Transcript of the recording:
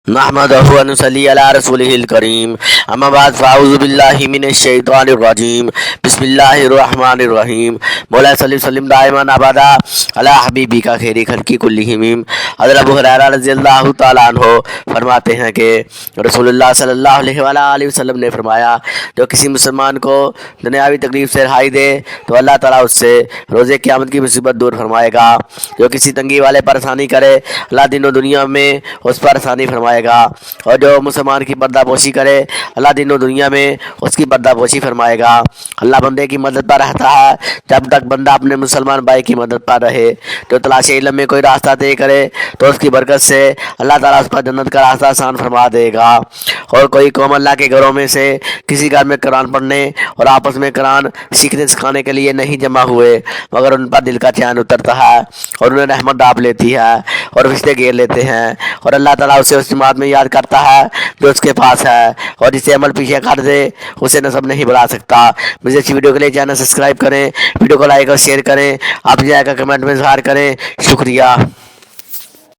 نحمده ونصلي على رسوله الكريم اما بعد فاعوذ بالله من الشيطان الرجيم بسم الله الرحمن الرحیم مولا صلی وسلم دائما ابدا علی حبیبک خیر خلق کلہم۔ حضرت ابو ہریرہ رضی اللہ تعالیٰ عنہ فرماتے ہیں کہ رسول اللہ صلی اللہ علیہ وآلہ وسلم نے فرمایا، جو کسی مسلمان کو دنیاوی تکلیف سے رہائی دے تو اللہ تعالیٰ اس سے روز قیامت کی مصیبت دور فرمائے گا۔ جو کسی تنگی والے پر آسانی کرے اللہ دین و دنیا میں اس پر آسانی فرمائے گا، اور جو مسلمان کی پردہ پوشی کرے اللہ دین و دنیا میں اس کی پردہ پوشی فرمائے گا۔ اللہ بندے کی مدد پر رہتا ہے جب تک بندہ اپنے مسلمان بھائی کی مدد پر رہے۔ جو تلاش علم میں کوئی راستہ طے کرے تو اس کی برکت سے اللہ تعالیٰ اس پر جنت کا راستہ آسان فرما دے گا۔ اور کوئی قوم اللہ کے گھروں میں سے کسی گھر میں قرآن پڑھنے اور آپس میں قرآن سیکھنے سکھانے کے لیے نہیں جمع ہوئے مگر ان پر دل کا چین اترتا ہے اور انہیں رحمت ڈانپ لیتی ہے اور رشتے گھیر لیتے ہیں، اور اللہ تعالیٰ اسے اس جماعت میں یاد کرتا ہے جو اس کے پاس ہے، اور جسے عمل پیچھے کر دے اسے نسب نہیں بڑھا سکتا۔ مجھے اچھی ویڈیو کے لیے چینل سبسکرائب کریں، ویڈیو کو لائک اور شیئر کریں، آپ جائے گا کمنٹ میں اظہار کریں۔ شکریہ۔